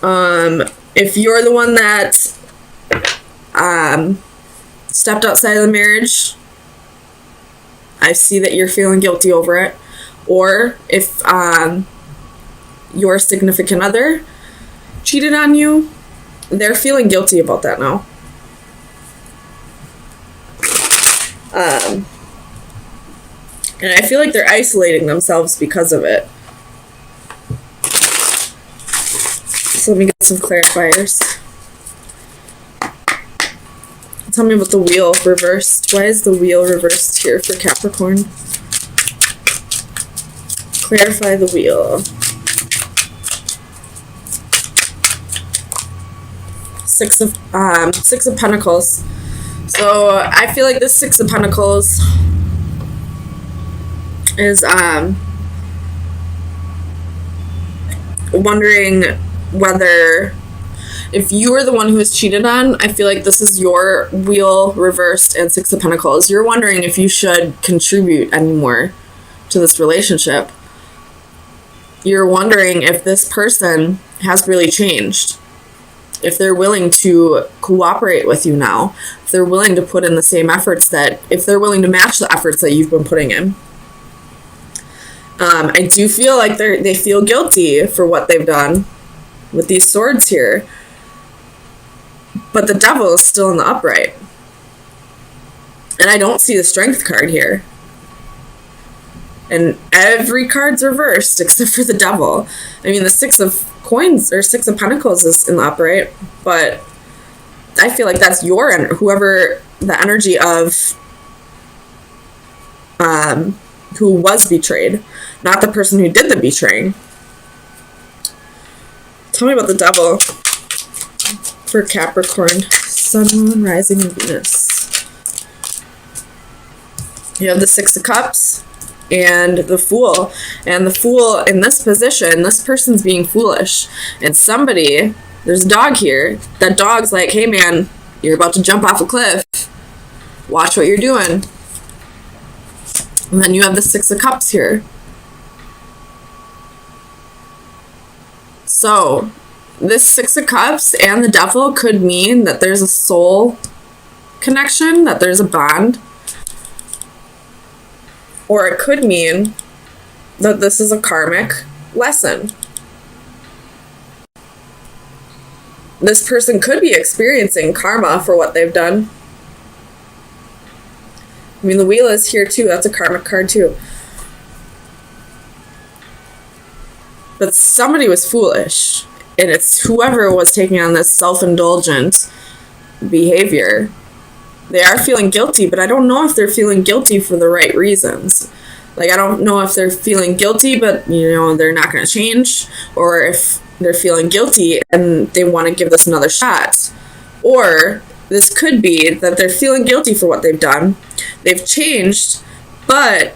If you're the one that stepped outside of the marriage, I see that you're feeling guilty over it. Or if your significant other cheated on you, they're feeling guilty about that now. And I feel like they're isolating themselves because of it. So let me get some clarifiers. Tell me about the wheel reversed. Why is the wheel reversed here for Capricorn? Clarify the wheel. Six of Pentacles. So I feel like this Six of Pentacles is wondering whether, if you are the one who was cheated on, I feel like this is your wheel reversed and Six of Pentacles. You're wondering if you should contribute anymore to this relationship. You're wondering if this person has really changed. If they're willing to cooperate with you now. If they're willing to put in the same efforts if they're willing to match the efforts that you've been putting in. I do feel like they feel guilty for what they've done with these swords here. But the Devil is still in the upright. And I don't see the Strength card here. And every card's reversed except for the Devil. I mean, the Six of Coins or Six of Pentacles is in the upright. But I feel like that's whoever the energy of who was betrayed, not the person who did the betraying. Tell me about the Devil for Capricorn. Sun, Moon, Rising, and Venus. You have the Six of Cups and the Fool. And the Fool in this position, this person's being foolish. And there's a dog here. That dog's like, hey man, you're about to jump off a cliff. Watch what you're doing. And then you have the Six of Cups here. So, this Six of Cups and the Devil could mean that there's a soul connection, that there's a bond. Or it could mean that this is a karmic lesson. This person could be experiencing karma for what they've done. I mean, the Wheel is here too. That's a karmic card too. But somebody was foolish. And it's whoever was taking on this self-indulgent behavior. They are feeling guilty, but I don't know if they're feeling guilty for the right reasons. Like, I don't know if they're feeling guilty, but, they're not going to change. Or if they're feeling guilty and they want to give this another shot. Or this could be that they're feeling guilty for what they've done. They've changed, but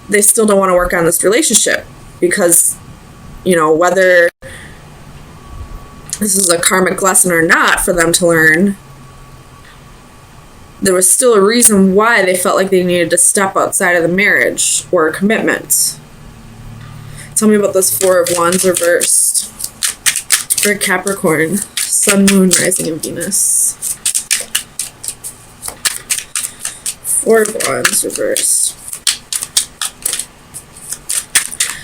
they still don't want to work on this relationship. Because, whether this is a karmic lesson or not for them to learn, there was still a reason why they felt like they needed to step outside of the marriage or a commitment. Tell me about this Four of Wands reversed for Capricorn. Sun, Moon, Rising, and Venus. Four of Wands reversed.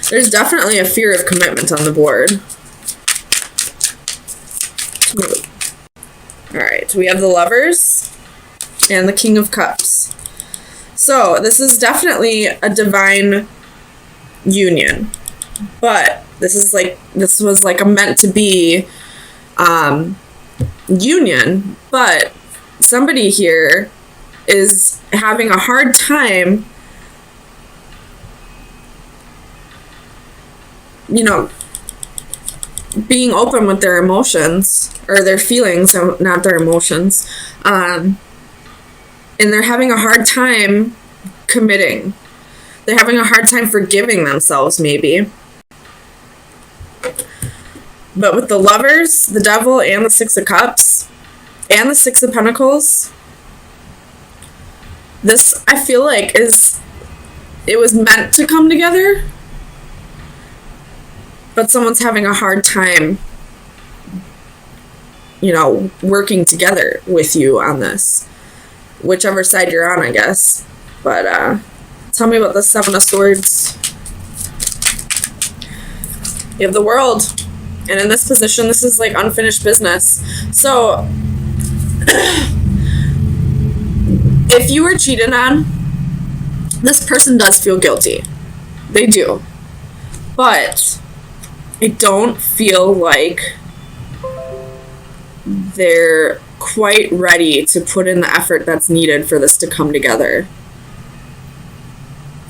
There's definitely a fear of commitment on the board. Alright, we have the Lovers and the King of Cups. So, this is definitely a divine union. But this was like a meant to be union. But somebody here is having a hard time, being open with their emotions, or their feelings, not their emotions. And they're having a hard time committing. They're having a hard time forgiving themselves, maybe. But with the Lovers, the Devil, and the Six of Cups, and the Six of Pentacles, this, I feel like, it was meant to come together, but someone's having a hard time working together with you on this. Whichever side you're on, I guess. But tell me about the Seven of Swords. You have the World. And in this position, this is like unfinished business. So, if you were cheated on, this person does feel guilty. They do. But I don't feel like they're quite ready to put in the effort that's needed for this to come together.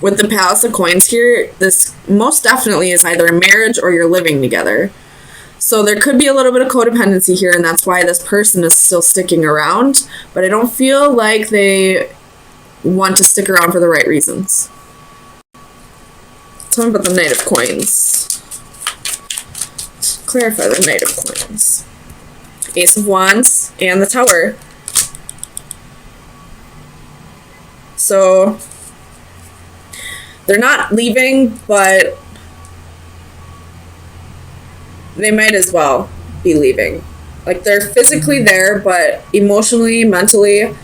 With the Palace of Coins here, this most definitely is either a marriage or you're living together. So there could be a little bit of codependency here, and that's why this person is still sticking around. But I don't feel like they want to stick around for the right reasons. Tell me about the Knight of Coins. Let's clarify the Knight of Coins. Ace of Wands and the Tower. So they're not leaving, but they might as well be leaving. Like, they're physically there, but emotionally, mentally,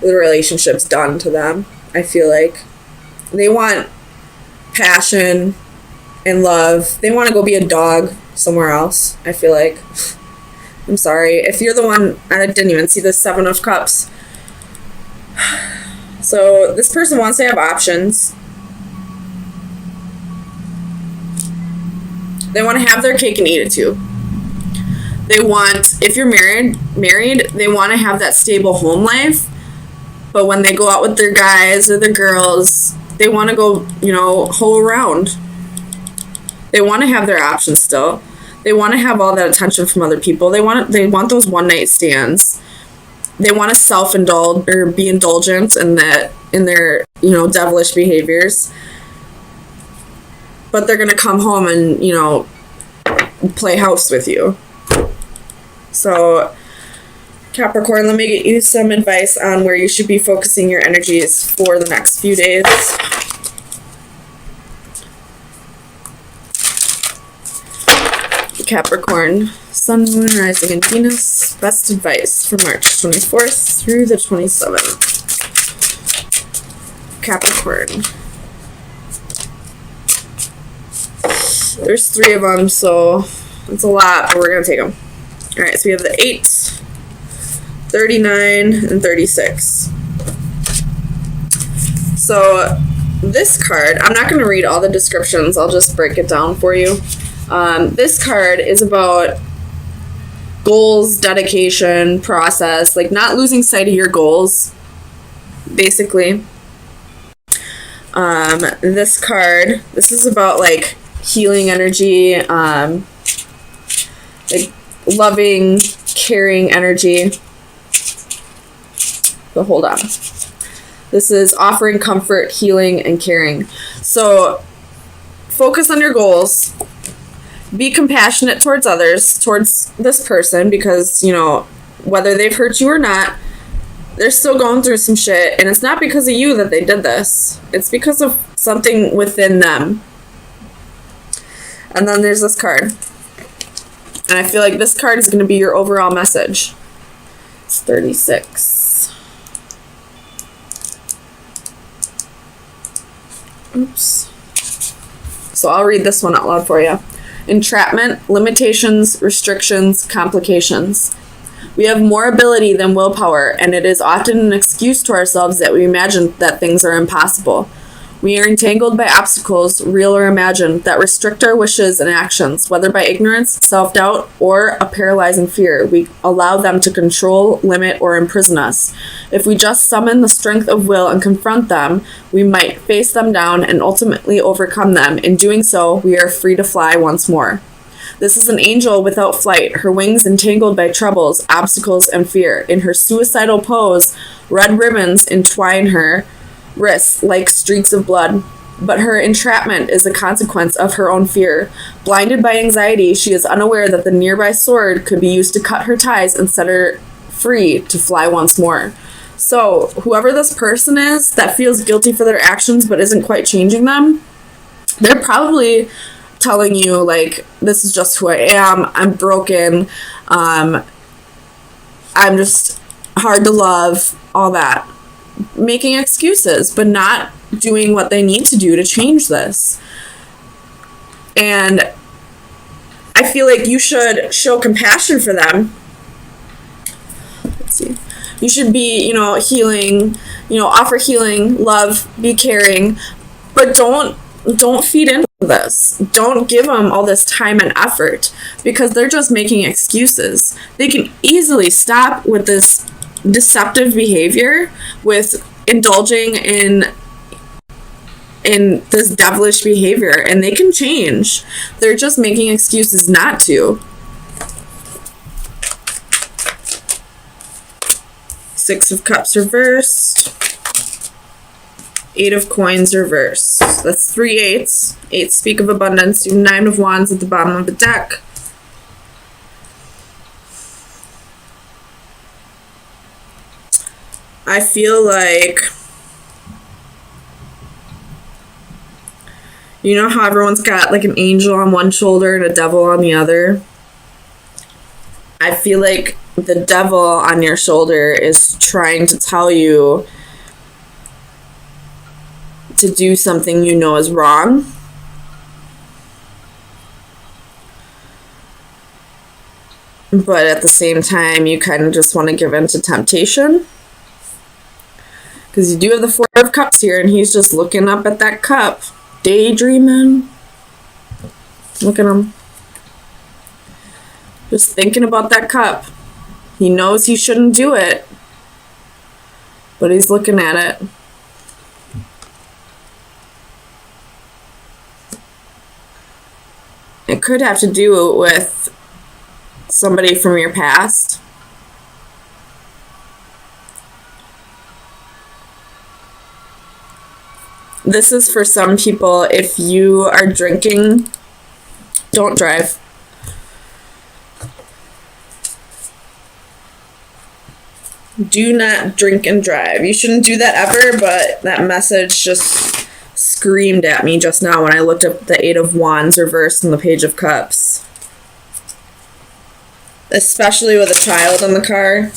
the relationship's done to them. I feel like they want passion and love. They want to go be a dog somewhere else, I feel like. I'm sorry. If you're the one, I didn't even see the Seven of Cups. So this person wants to have options. They want to have their cake and eat it too. They want, if you're married, they want to have that stable home life. But when they go out with their guys or their girls, they want to go, hoe around. They want to have their options still. They want to have all that attention from other people. They want those one night stands. They want to self-indulge or be indulgent in their devilish behaviors. But they're going to come home and, play house with you. So, Capricorn, let me get you some advice on where you should be focusing your energies for the next few days. Capricorn, Sun, Moon, Rising, and Venus. Best advice for March 24th through the 27th. Capricorn. There's 3 of them, so it's a lot, but we're going to take them. Alright, so we have the 8, 39, and 36. So this card, I'm not going to read all the descriptions, I'll just break it down for you. This card is about goals, dedication, process, like not losing sight of your goals, basically. This card, this is about like healing energy, like loving, caring energy. But hold on. This is offering comfort, healing, and caring. So focus on your goals. Be compassionate towards others, towards this person, because, whether they've hurt you or not, they're still going through some shit, and it's not because of you that they did this. It's because of something within them. And then there's this card. And I feel like this card is going to be your overall message. It's 36. Oops. So I'll read this one out loud for you. Entrapment, limitations, restrictions, complications. We have more ability than willpower, and it is often an excuse to ourselves that we imagine that things are impossible. We are entangled by obstacles, real or imagined, that restrict our wishes and actions, whether by ignorance, self-doubt, or a paralyzing fear. We allow them to control, limit, or imprison us. If we just summon the strength of will and confront them, we might face them down and ultimately overcome them. In doing so, we are free to fly once more. This is an angel without flight, her wings entangled by troubles, obstacles, and fear. In her suicidal pose, red ribbons entwine her wrists like streaks of blood. But her entrapment is a consequence of her own fear. Blinded by anxiety, she is unaware that the nearby sword could be used to cut her ties and set her free to fly once more. So, whoever this person is that feels guilty for their actions but isn't quite changing them, they're probably telling you, like, this is just who I am, I'm broken, I'm just hard to love, all that. Making excuses, but not doing what they need to do to change this. And I feel like you should show compassion for them. Let's see. You should be, healing, offer healing, love, be caring, but don't feed into this. Don't give them all this time and effort, because they're just making excuses. They can easily stop with this deceptive behavior, with indulging in this devilish behavior, and they can change. They're just making excuses not to. Six of Cups reversed. Eight of Coins reversed. That's 3 8s. 8 speak of abundance. You have 9 of Wands at the bottom of the deck. I feel like, you know how everyone's got like an angel on one shoulder and a devil on the other? I feel like the devil on your shoulder is trying to tell you to do something you know is wrong. But at the same time, you kind of just want to give in to temptation. Because you do have the 4 of Cups here, and he's just looking up at that cup, daydreaming. Look at him. Just thinking about that cup. He knows he shouldn't do it, but he's looking at it. It could have to do with somebody from your past. This is for some people. If you are drinking, don't drive. Do not drink and drive. You shouldn't do that ever, but that message just screamed at me just now when I looked up the 8 of Wands reversed and the Page of Cups. Especially with a child in the car.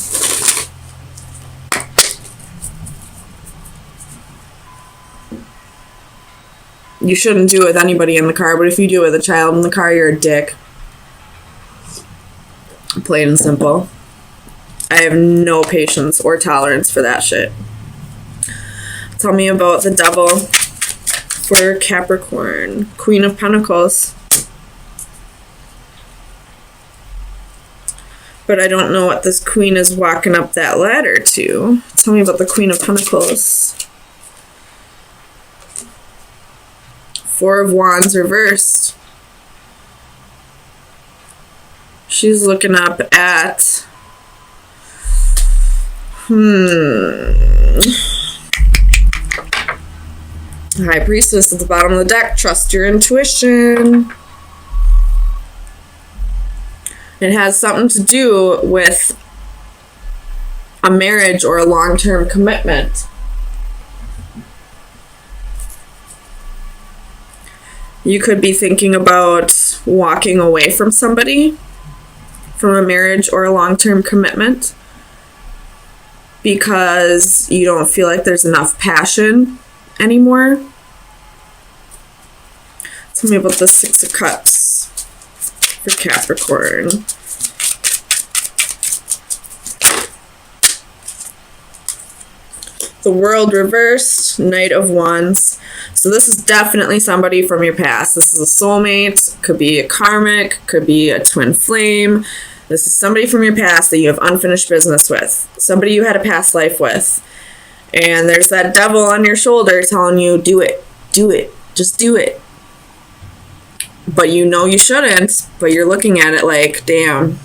You shouldn't do it with anybody in the car, but if you do it with a child in the car, you're a dick. Plain and simple. I have no patience or tolerance for that shit. Tell me about the devil for Capricorn. Queen of Pentacles. But I don't know what this queen is walking up that ladder to. Tell me about the Queen of Pentacles. 4 of Wands reversed. She's looking up at... High Priestess at the bottom of the deck. Trust your intuition. It has something to do with a marriage or a long-term commitment. You could be thinking about walking away from somebody, from a marriage or a long-term commitment, because you don't feel like there's enough passion anymore. Tell me about the 6 of Cups for Capricorn. The World reversed, Knight of Wands. So this is definitely somebody from your past. This is a soulmate, could be a karmic, could be a twin flame. This is somebody from your past that you have unfinished business with. Somebody you had a past life with. And there's that devil on your shoulder telling you, do it, just do it. But you know you shouldn't, but you're looking at it like, damn,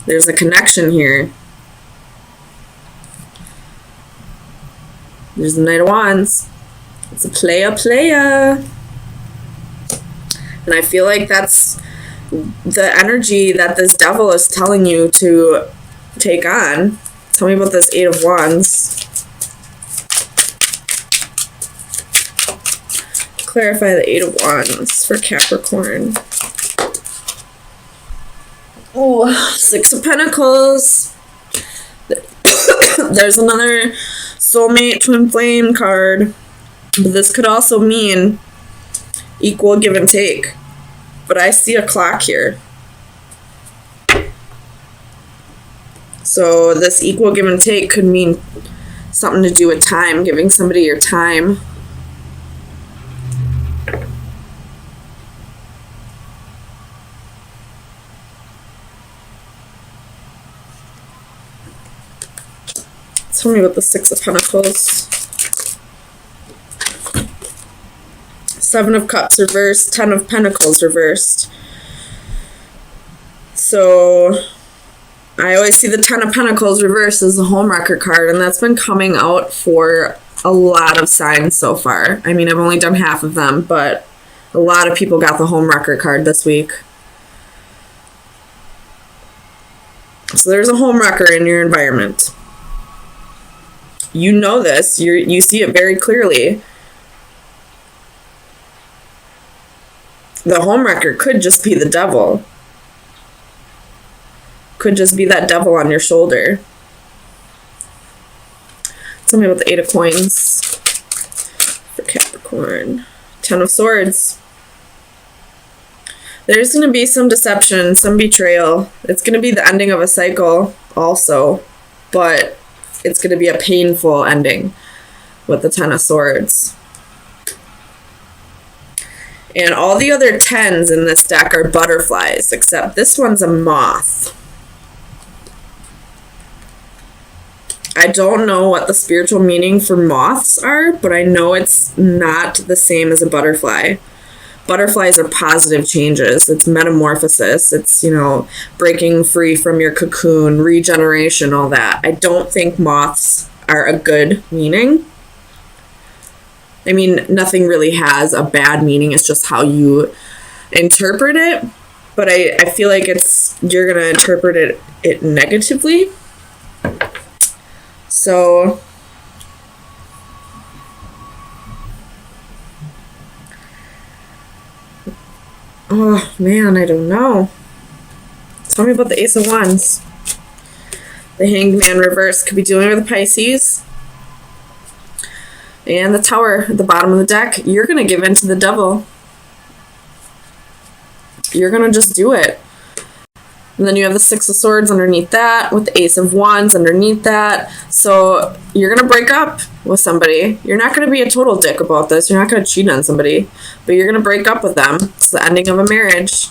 there's a connection here. There's the Knight of Wands. It's a playa. And I feel like that's the energy that this devil is telling you to take on. Tell me about this 8 of Wands. Clarify the 8 of Wands for Capricorn. Oh, Six of Pentacles. There's another soulmate twin flame card. But this could also mean equal give and take. But I see a clock here. So this equal give and take could mean something to do with time, giving somebody your time. Tell me about the Six of Pentacles. Seven of Cups reversed, Ten of Pentacles reversed. So I always see the Ten of Pentacles reversed as the homewrecker card, and that's been coming out for a lot of signs so far. I mean, I've only done half of them, but a lot of people got the homewrecker card this week. So there's a homewrecker in your environment. You know this. You see it very clearly. The homewrecker could just be the devil. Could just be that devil on your shoulder. Tell me about the Eight of Coins for Capricorn. Ten of Swords. There's going to be some deception, some betrayal. It's going to be the ending of a cycle also, but it's going to be a painful ending with the Ten of Swords. And all the other tens in this deck are butterflies, except this one's a moth. I don't know what the spiritual meaning for moths are, but I know it's not the same as a butterfly. Butterflies are positive changes. It's metamorphosis. It's, breaking free from your cocoon, regeneration, all that. I don't think moths are a good meaning. I mean, nothing really has a bad meaning. It's just how you interpret it. But I feel like you're going to interpret it negatively. So oh man, I don't know. Tell me about the Ace of Wands. The Hanged Man reverse could be dealing with the Pisces. And the Tower at the bottom of the deck. You're going to give in to the devil. You're going to just do it. And then you have the Six of Swords underneath that, with the Ace of Wands underneath that. So you're going to break up with somebody. You're not going to be a total dick about this. You're not going to cheat on somebody. But you're going to break up with them. It's the ending of a marriage.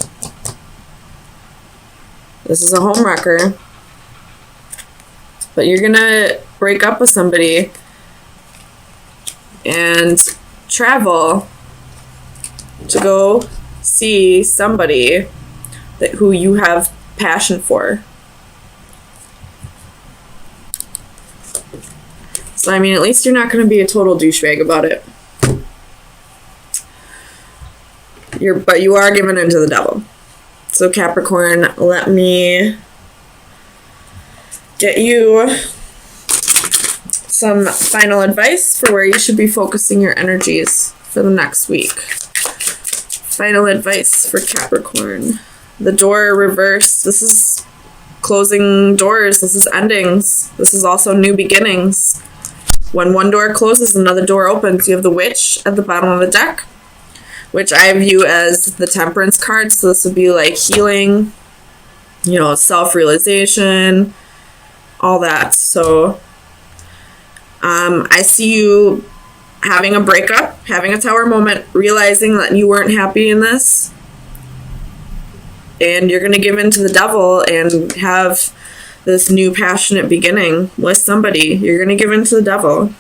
This is a homewrecker. But you're going to break up with somebody and travel to go see somebody who you have passion for. So, I mean, at least you're not going to be a total douchebag about it. But you are giving in to the devil. So, Capricorn, let me get you some final advice for where you should be focusing your energies for the next week. Final advice for Capricorn. The door reverse. This is closing doors. This is endings. This is also new beginnings. When one door closes, another door opens. You have the Witch at the bottom of the deck, which I view as the Temperance card. So this would be like healing, self-realization, all that. So I see you having a breakup, having a Tower moment, realizing that you weren't happy in this. And you're going to give in to the devil and have this new passionate beginning with somebody. You're going to give in to the devil.